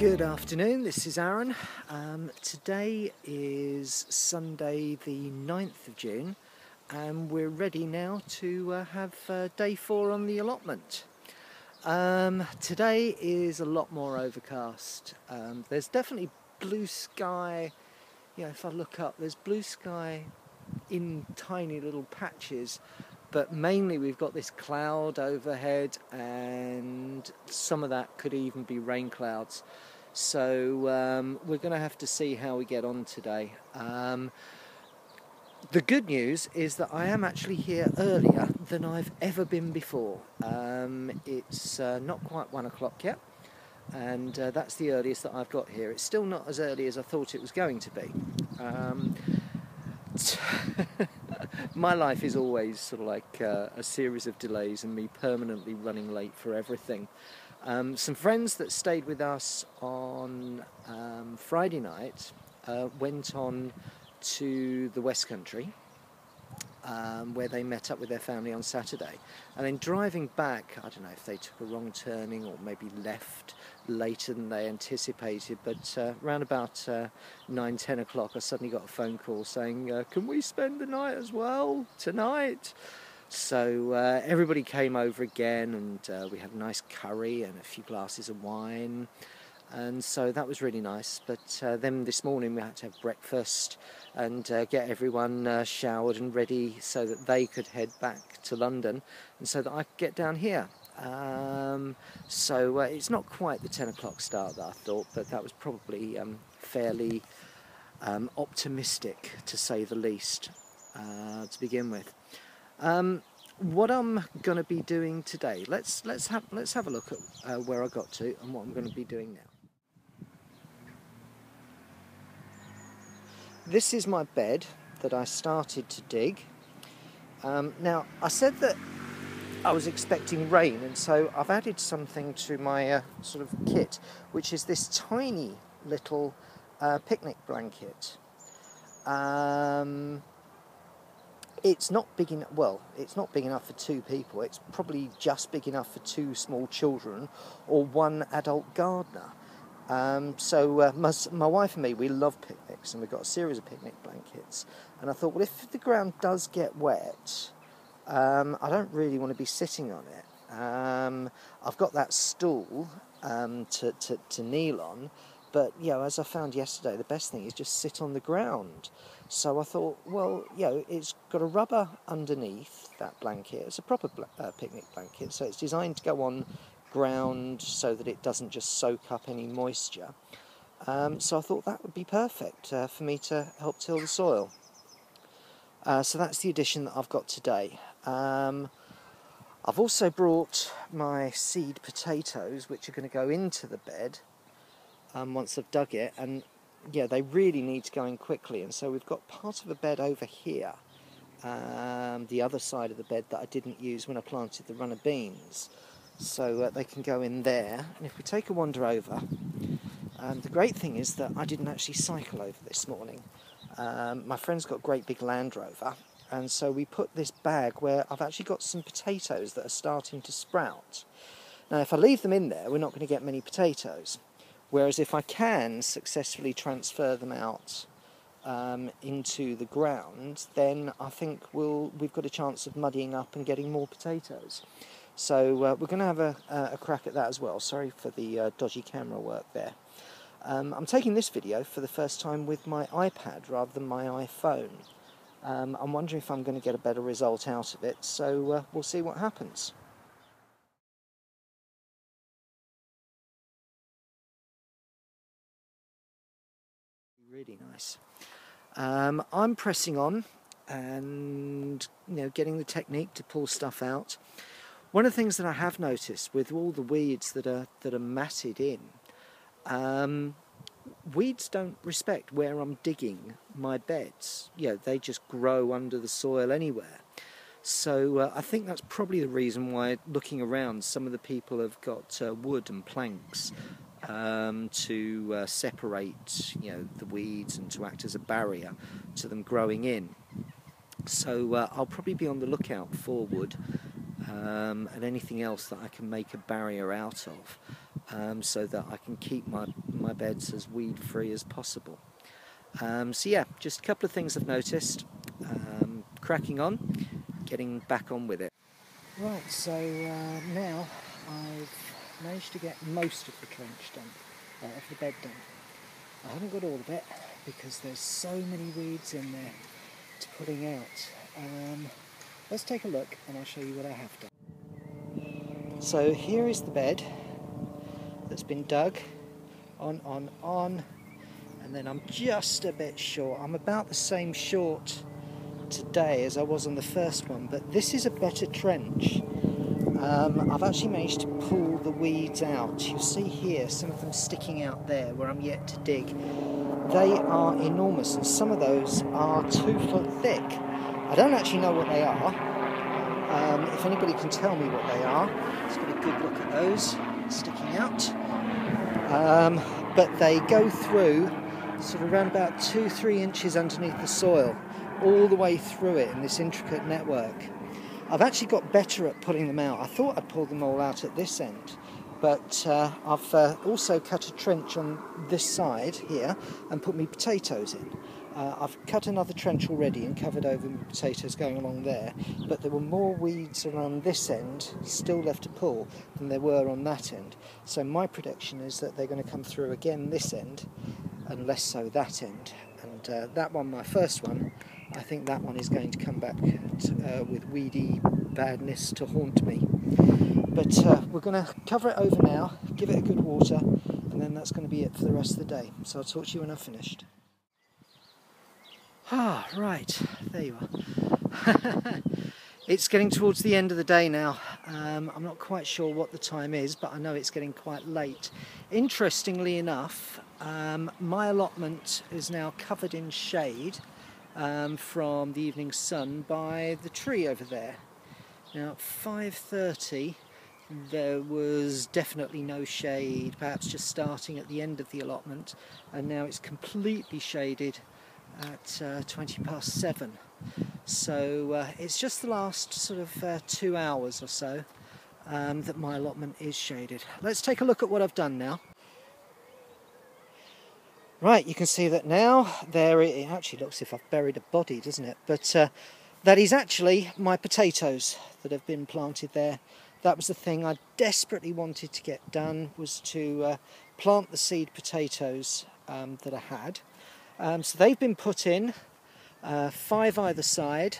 Good afternoon, this is Aaron. Today is Sunday the 9th of June and we're ready now to have day 4 on the allotment. Today is a lot more overcast. There's definitely blue sky. You know, if I look up, there's blue sky in tiny little patches, but mainly we've got this cloud overhead and some of that could even be rain clouds. So we're going to have to see how we get on today. The good news is that I am actually here earlier than I've ever been before. It's not quite 1 o'clock yet, and that's the earliest that I've got here. It's still not as early as I thought it was going to be. My life is always sort of like a series of delays and me permanently running late for everything. Some friends that stayed with us on Friday night went on to the West Country where they met up with their family on Saturday, and then driving back, I don't know if they took a wrong turning or maybe left later than they anticipated, but around about 9-10 o'clock I suddenly got a phone call saying, can we spend the night as well tonight? So everybody came over again, and we had a nice curry and a few glasses of wine, and so that was really nice. But then this morning we had to have breakfast and get everyone showered and ready so that they could head back to London and so that I could get down here. So it's not quite the 10 o'clock start that I thought, but that was probably fairly optimistic, to say the least, to begin with. What I'm going to be doing today, let's have a look at where I got to and what I'm going to be doing now. This is my bed that I started to dig. Now I said that I was expecting rain, and so I've added something to my sort of kit, which is this tiny little picnic blanket. It's not big enough. Well, it's not big enough for 2 people. It's probably just big enough for 2 small children or 1 adult gardener. So my wife and me, we love picnics, and we've got a series of picnic blankets. And I thought, well, if the ground does get wet, I don't really want to be sitting on it. I've got that stool to kneel on, but you know, as I found yesterday, the best thing is just sit on the ground. So I thought, well, you know, it's got a rubber underneath that blanket. It's a proper picnic blanket, so it's designed to go on ground so that it doesn't just soak up any moisture. So I thought that would be perfect for me to help till the soil. So that's the addition that I've got today. I've also brought my seed potatoes, which are going to go into the bed once I've dug it, and yeah, they really need to go in quickly, and so we've got part of a bed over here, the other side of the bed that I didn't use when I planted the runner beans, so they can go in there. And if we take a wander over, the great thing is that I didn't actually cycle over this morning. My friend's got a great big Land Rover, and so we put this bag where I've actually got some potatoes that are starting to sprout. Now if I leave them in there, we're not going to get many potatoes. Whereas if I can successfully transfer them out into the ground, then I think we've got a chance of muddying up and getting more potatoes. So we're going to have a crack at that as well. Sorry for the dodgy camera work there. I'm taking this video for the first time with my iPad rather than my iPhone. I'm wondering if I'm going to get a better result out of it, so we'll see what happens. Really nice. I'm pressing on and getting the technique to pull stuff out. One of the things that I have noticed with all the weeds that are matted in, weeds don't respect where I'm digging my beds. They just grow under the soil anywhere. So I think that's probably the reason why, looking around, some of the people have got wood and planks to separate the weeds and to act as a barrier to them growing in. So I'll probably be on the lookout for wood and anything else that I can make a barrier out of. so that I can keep my beds as weed free as possible. So yeah, just a couple of things I've noticed. Cracking on, getting back on with it. Right, so now I've managed to get most of the trench done, of the bed done. I haven't got all of it because there's so many weeds in there to pulling out. Let's take a look and I'll show you what I have done. So here is the bed that's been dug on, and then I'm just a bit short. I'm about the same short today as I was on the first one, but this is a better trench. I've actually managed to pull the weeds out. You'll see here some of them sticking out there where I'm yet to dig. They are enormous, and some of those are 2 foot thick. I don't actually know what they are. If anybody can tell me what they are, let's get a good look at those sticking out. But they go through sort of around about 2-3 inches underneath the soil, all the way through it in this intricate network. I've actually got better at pulling them out. I thought I'd pull them all out at this end, but I've also cut a trench on this side here and put my potatoes in. I've cut another trench already and covered over my potatoes going along there, but there were more weeds around this end still left to pull than there were on that end. So my prediction is that they're going to come through again this end and less so that end. And that one, my first one, I think that one is going to come back with weedy badness to haunt me. But we're going to cover it over now, give it a good water, and then that's going to be it for the rest of the day. So I'll talk to you when I've finished. Ah, right, there you are. It's getting towards the end of the day now. I'm not quite sure what the time is, but I know it's getting quite late. Interestingly enough, my allotment is now covered in shade from the evening sun by the tree over there. Now at 5:30 there was definitely no shade, perhaps just starting at the end of the allotment, and now it's completely shaded at 20 past 7. So it's just the last sort of 2 hours or so that my allotment is shaded. Let's take a look at what I've done now. Right, you can see that now. There it actually looks as if I've buried a body, doesn't it? But that is actually my potatoes that have been planted there. That was the thing I desperately wanted to get done, was to plant the seed potatoes that I had. So they've been put in, 5 either side,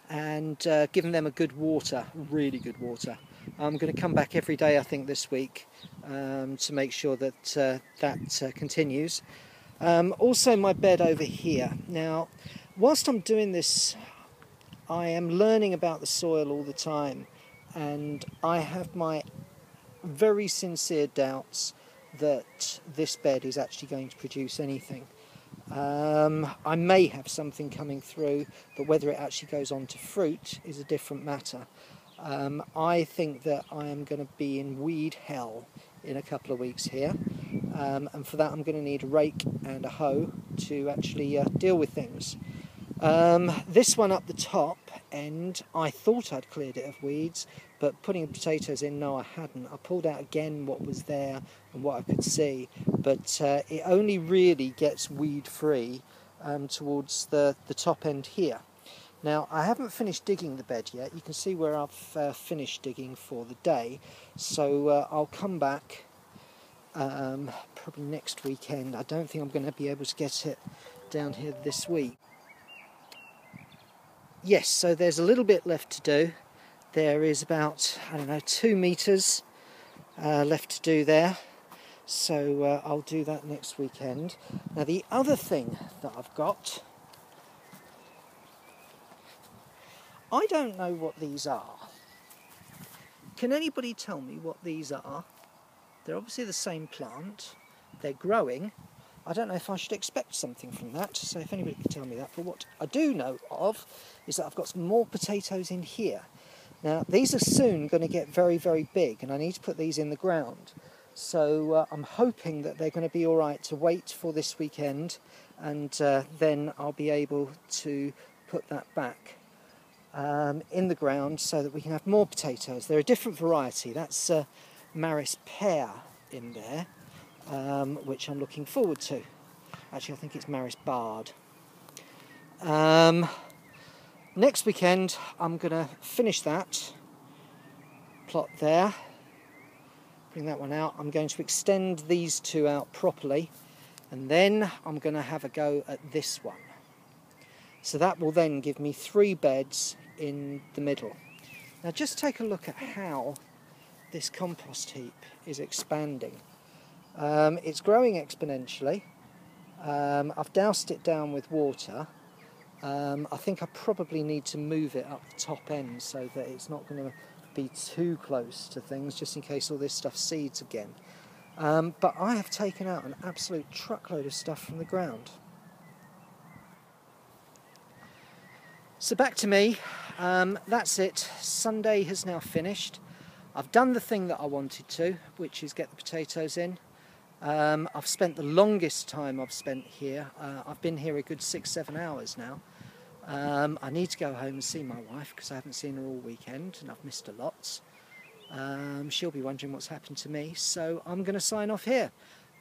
and given them a good water, really good water. I'm going to come back every day, I think, this week to make sure that that continues. Also my bed over here. Now, whilst I'm doing this, I am learning about the soil all the time, and I have my very sincere doubts that this bed is actually going to produce anything. I may have something coming through, but whether it actually goes on to fruit is a different matter. I think that I am going to be in weed hell in a couple of weeks here, and for that I'm going to need a rake and a hoe to actually deal with things. This one up the top end, I thought I'd cleared it of weeds, but putting the potatoes in, no, I hadn't. I pulled out again what was there and what I could see, but it only really gets weed free towards the top end here. Now, I haven't finished digging the bed yet. You can see where I've finished digging for the day, so I'll come back probably next weekend. I don't think I'm going to be able to get it down here this week. Yes, so there's a little bit left to do. There is about, I don't know, 2 metres left to do there. So I'll do that next weekend. Now the other thing that I've got, I don't know what these are. Can anybody tell me what these are? They're obviously the same plant. They're growing. I don't know if I should expect something from that, so if anybody can tell me that. But what I do know of is that I've got some more potatoes in here. Now, these are soon going to get very, very big, and I need to put these in the ground. So I'm hoping that they're going to be all right to wait for this weekend, and then I'll be able to put that back in the ground so that we can have more potatoes. They're a different variety. That's Maris pear, in there, which I'm looking forward to. Actually, I think it's Maris Bard. Next weekend, I'm going to finish that plot there, bring that one out. I'm going to extend these two out properly, and then I'm going to have a go at this one. So that will then give me 3 beds in the middle. Now just take a look at how this compost heap is expanding. It's growing exponentially. I've doused it down with water. I think I probably need to move it up the top end so that it's not going to be too close to things, just in case all this stuff seeds again. But I have taken out an absolute truckload of stuff from the ground. So back to me. That's it. Sunday has now finished. I've done the thing that I wanted to, which is get the potatoes in. I've spent the longest time I've spent here. I've been here a good 6-7 hours now. I need to go home and see my wife because I haven't seen her all weekend and I've missed her lots. She'll be wondering what's happened to me, so I'm going to sign off here.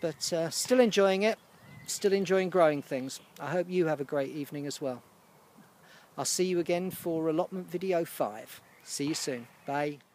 But still enjoying it, still enjoying growing things. I hope you have a great evening as well. I'll see you again for allotment video 5. See you soon. Bye.